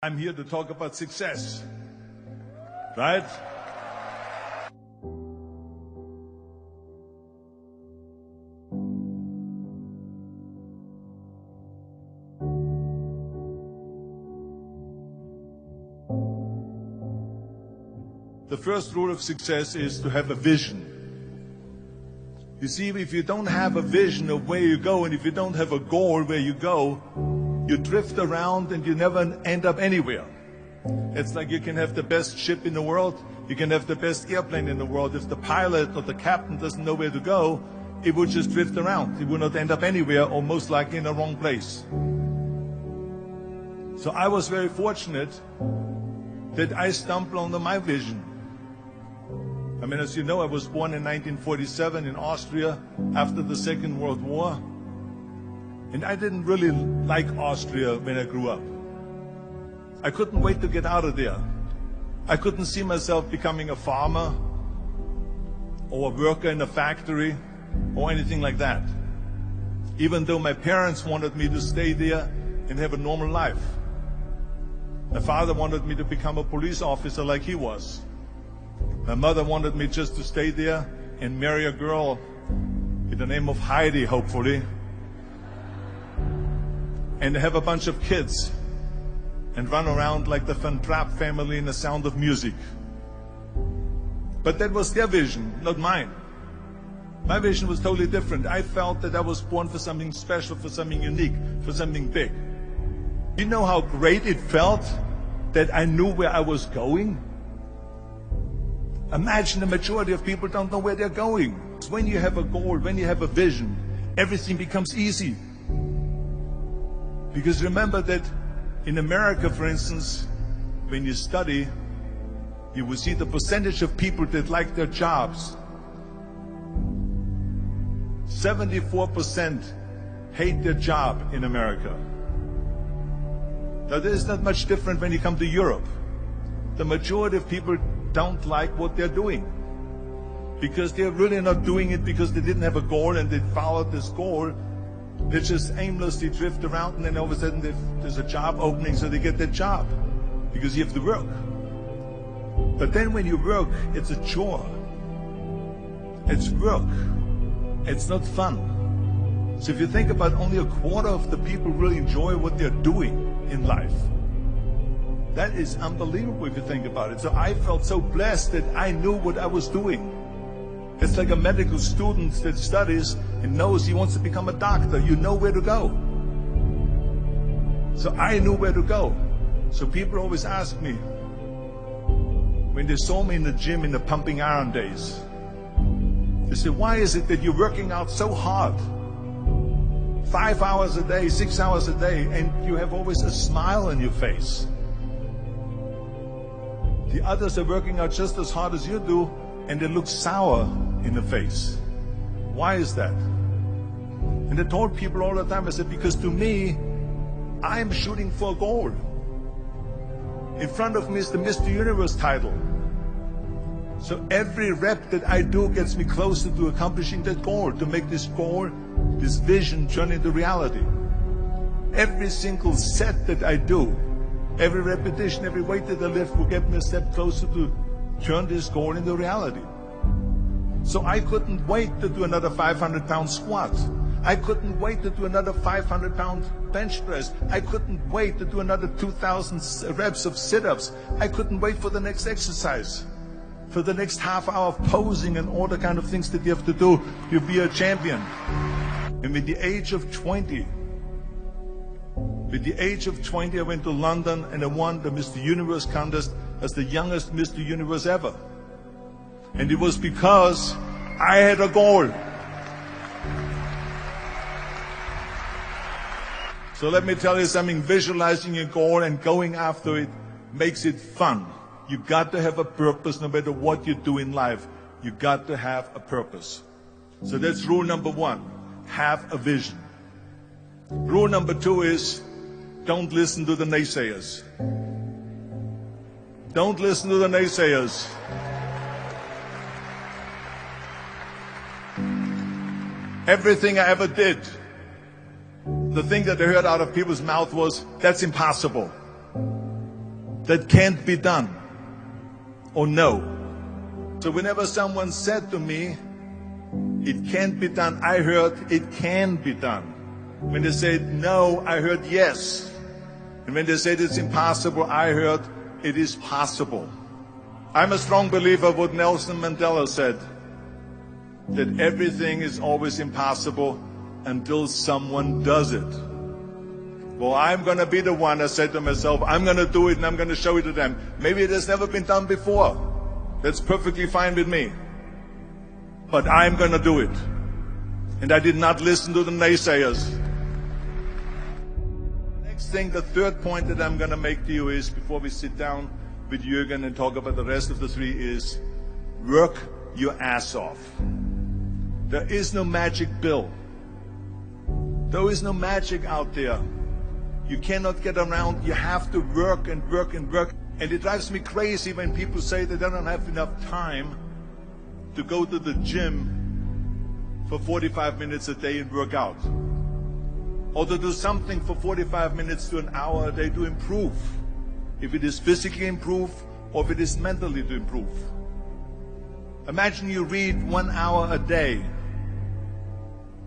I'm here to talk about success, right? The first rule of success is to have a vision. You see, if you don't have a vision of where you go, and if you don't have a goal where you go, you drift around and you never end up anywhere. It's like you can have the best ship in the world, you can have the best airplane in the world. If the pilot or the captain doesn't know where to go, it would just drift around. It would not end up anywhere, or most likely in the wrong place. So I was very fortunate that I stumbled onto my vision. I mean, as you know, I was born in 1947 in Austria after the Second World War. And I didn't really like Austria when I grew up. I couldn't wait to get out of there. I couldn't see myself becoming a farmer or a worker in a factory or anything like that. Even though my parents wanted me to stay there and have a normal life. My father wanted me to become a police officer like he was. My mother wanted me just to stay there and marry a girl with the name of Heidi, hopefully, and have a bunch of kids and run around like the Van Trapp family in The Sound of Music. But that was their vision, not mine. My vision was totally different. I felt that I was born for something special, for something unique, for something big. You know how great it felt that I knew where I was going? Imagine the majority of people don't know where they're going. When you have a goal, when you have a vision, everything becomes easy. Because remember that in America, for instance, when you study, you will see the percentage of people that like their jobs. 74% hate their job in America. Now, this is not much different when you come to Europe. The majority of people don't like what they're doing because they're really not doing it because they didn't have a goal and they followed this goal. They just aimlessly drift around, and then all of a sudden there's a job opening, so they get that job because you have to work. But then when you work, it's a chore. It's work. It's not fun. So if you think about, only a quarter of the people really enjoy what they're doing in life. That is unbelievable if you think about it. So I felt so blessed that I knew what I was doing. It's like a medical student that studies and knows he wants to become a doctor. You know where to go. So I knew where to go. So people always ask me, when they saw me in the gym in the pumping iron days, they said, why is it that you're working out so hard? 5 hours a day, 6 hours a day, and you have always a smile on your face. The others are working out just as hard as you do, and they look sour in the face. Why is that? And I told people all the time, I said, because to me, I'm shooting for a goal. In front of me is the Mr. Universe title. So every rep that I do gets me closer to accomplishing that goal, to make this goal, this vision turn into reality. Every single set that I do, every repetition, every weight that I lift will get me a step closer to turn this goal into reality. So I couldn't wait to do another 500-pound squat. I couldn't wait to do another 500-pound bench press. I couldn't wait to do another 2,000 reps of sit-ups. I couldn't wait for the next exercise, for the next half hour of posing and all the kind of things that you have to do to be a champion. And with the age of 20, I went to London and I won the Mr. Universe contest as the youngest Mr. Universe ever. And it was because I had a goal. So let me tell you something, visualizing a goal and going after it makes it fun. You got to have a purpose no matter what you do in life. You got to have a purpose. So that's rule number one, have a vision. Rule number two is, don't listen to the naysayers. Don't listen to the naysayers. Everything I ever did, the thing that I heard out of people's mouth was, that's impossible. that can't be done or no. So whenever someone said to me, it can't be done, I heard it can be done. When they said no, I heard yes. And when they said it's impossible, I heard it is possible. I'm a strong believer of what Nelson Mandela said, that everything is always impossible until someone does it. Well, I'm going to be the one, I said to myself, I'm going to do it and I'm going to show it to them. Maybe it has never been done before. That's perfectly fine with me. But I'm going to do it. And I did not listen to the naysayers. Next thing, the third point that I'm going to make to you is, before we sit down with Jürgen and talk about the rest of the three, is work your ass off. There is no magic pill. There is no magic out there. You cannot get around. You have to work and work and work. And it drives me crazy when people say that they don't have enough time to go to the gym for 45 minutes a day and work out. Or to do something for 45 minutes to an hour a day to improve. If it is physically improve or if it is mentally to improve. Imagine you read 1 hour a day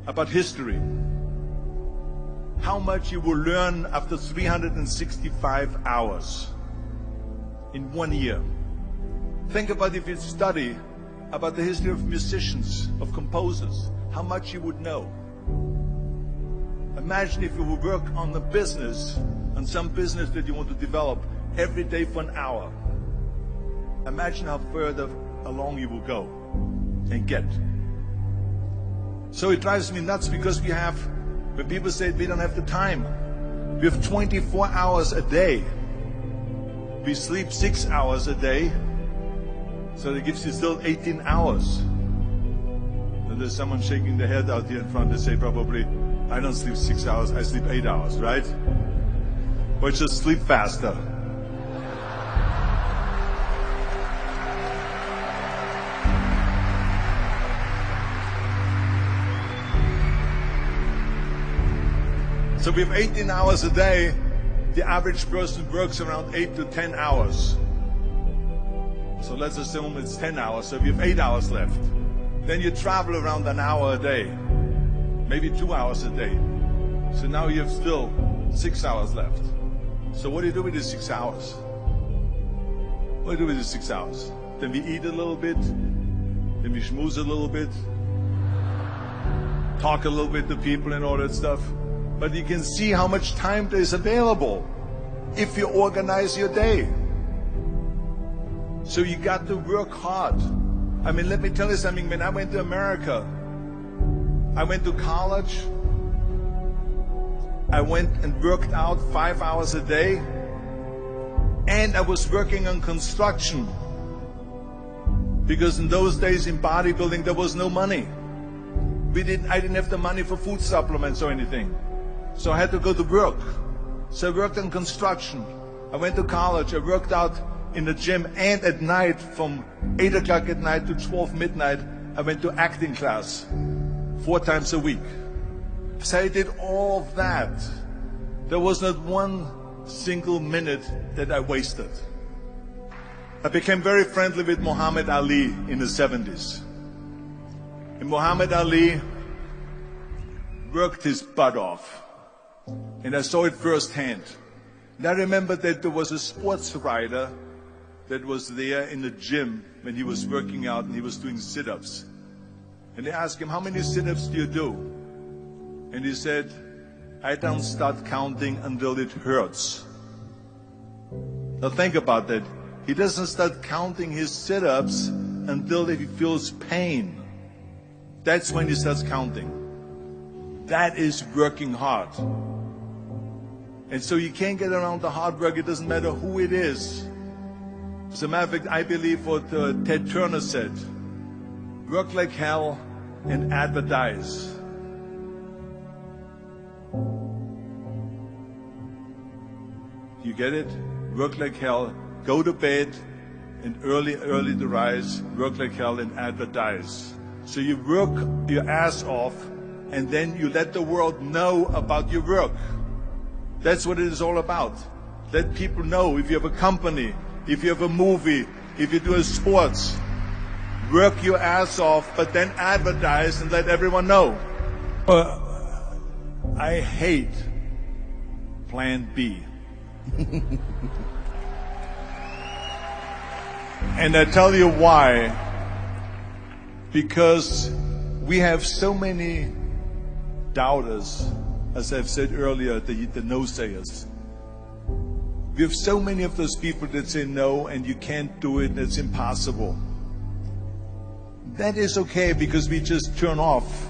about history. How much you will learn after 365 hours in 1 year. Think about if you study about the history of musicians, of composers, how much you would know. Imagine if you would work on the business, on some business that you want to develop every day for an hour. Imagine how further along you will go and get. So it drives me nuts because when people say we don't have the time, we have 24 hours a day. We sleep 6 hours a day, so that gives you still 18 hours. And there's someone shaking their head out here in front. They say probably, I don't sleep 6 hours, I sleep 8 hours, right? Or just sleep faster. So we have 18 hours a day. The average person works around 8 to 10 hours. So let's assume it's 10 hours, so we have 8 hours left. Then you travel around an hour a day, maybe 2 hours a day. So now you have still 6 hours left. So what do you do with these 6 hours? What do you do with these 6 hours? Then we eat a little bit, then we schmooze a little bit, talk a little bit to people and all that stuff. But you can see how much time there is available if you organize your day. So you got to work hard. I mean, let me tell you something. When I went to America, I went to college. I went and worked out 5 hours a day. And I was working on construction. Because in those days in bodybuilding, there was no money. I didn't have the money for food supplements or anything. So I had to go to work. So I worked in construction. I went to college. I worked out in the gym, and at night from 8 o'clock at night to 12 midnight, I went to acting class 4 times a week. So I did all of that. There was not one single minute that I wasted. I became very friendly with Muhammad Ali in the 70s. And Muhammad Ali worked his butt off. And I saw it firsthand. And I remember that there was a sports writer that was there in the gym when he was working out and he was doing sit-ups. And they asked him, how many sit-ups do you do? And he said, I don't start counting until it hurts. Now think about that. He doesn't start counting his sit-ups until he feels pain. That's when he starts counting. That is working hard. And so you can't get around the hard work. It doesn't matter who it is. As a matter of fact, I believe what Ted Turner said. Work like hell and advertise. You get it? Work like hell, go to bed, and early to rise, work like hell and advertise. So you work your ass off, and then you let the world know about your work. That's what it is all about. Let people know. If you have a company, if you have a movie, if you do a sports, work your ass off, but then advertise and let everyone know. I hate Plan B. And I tell you why. Because we have so many doubters, as I've said earlier, the no-sayers. We have so many of those people that say no, and you can't do it, and it's impossible. That is okay, because we just turn off,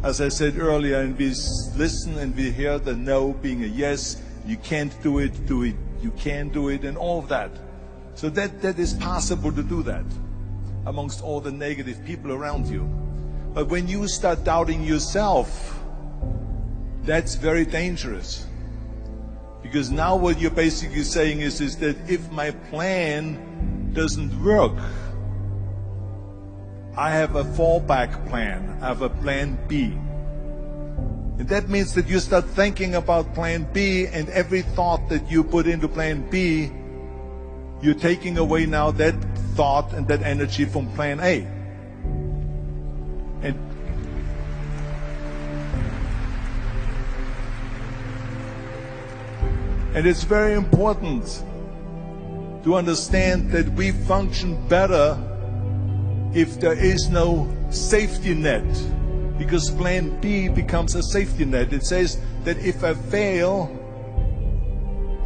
as I said earlier, and we listen and we hear the no being a yes. You can't do it, you can do it, and all of that. So that is possible to do that amongst all the negative people around you. But when you start doubting yourself, that's very dangerous. Because now what you're basically saying is that if my plan doesn't work, I have a fallback plan, I have a plan B. And that means that you start thinking about plan B, and every thought that you put into plan B, you're taking away now that thought and that energy from plan A. And it's very important to understand that we function better if there is no safety net, because plan B becomes a safety net. It says that if I fail,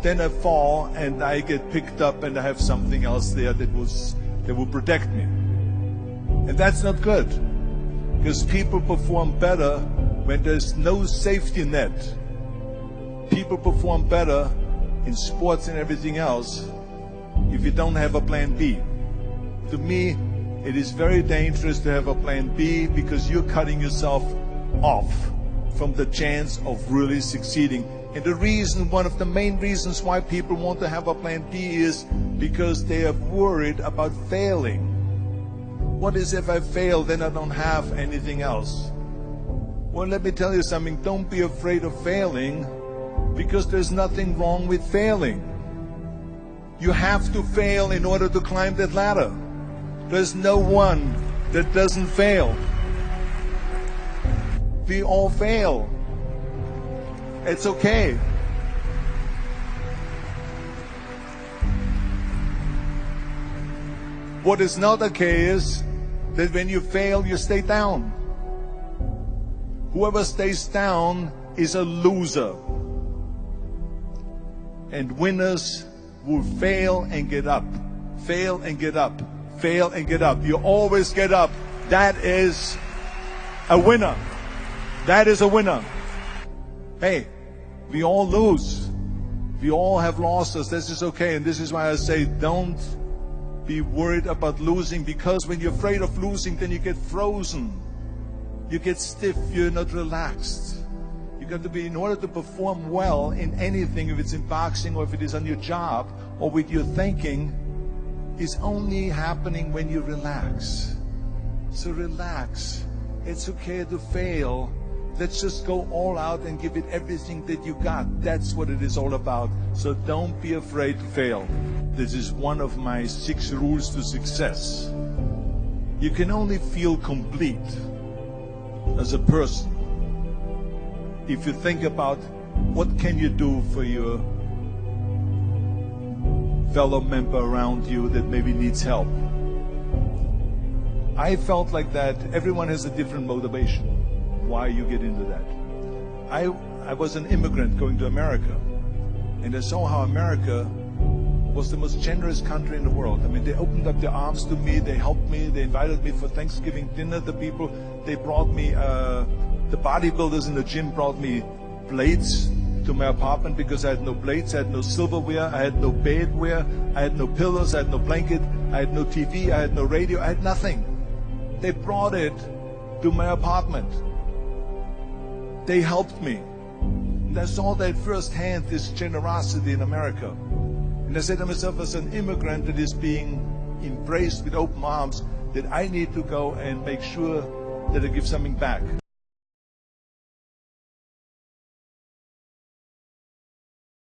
then I fall and I get picked up and I have something else there that will protect me. And that's not good, because people perform better when there's no safety net. People perform better in sports and everything else if you don't have a plan B. To me, it is very dangerous to have a plan B, because you're cutting yourself off from the chance of really succeeding. And the reason, one of the main reasons why people want to have a plan B is because they are worried about failing. What is if I fail, then I don't have anything else? Well, let me tell you something. Don't be afraid of failing, because there's nothing wrong with failing. You have to fail in order to climb that ladder. There's no one that doesn't fail. We all fail. It's okay. What is not okay is that when you fail, you stay down. Whoever stays down is a loser. And winners will fail and get up. Fail and get up. Fail and get up. You always get up. That is a winner. That is a winner. Hey, we all lose. We all have losses. This is okay. And this is why I say don't be worried about losing, because when you're afraid of losing, then you get frozen. You get stiff. You're not relaxed. You got to be, in order to perform well in anything, if it's in boxing or if it is on your job or with your thinking, is only happening when you relax. So relax. It's okay to fail. Let's just go all out and give it everything that you got. That's what it is all about. So don't be afraid to fail. This is one of my 6 rules to success. You can only feel complete as a person if you think about what can you do for your fellow member around you that maybe needs help. I felt like that. Everyone has a different motivation why you get into that. I was an immigrant going to America, and I saw how America was the most generous country in the world. I mean, they opened up their arms to me, they helped me, they invited me for Thanksgiving dinner. The people, they brought me, the bodybuilders in the gym brought me plates to my apartment because I had no plates, I had no silverware, I had no bedware, I had no pillows, I had no blanket, I had no TV, I had no radio, I had nothing. They brought it to my apartment. They helped me. And I saw that firsthand, this generosity in America. And I said to myself, as an immigrant that is being embraced with open arms, that I need to go and make sure that I give something back.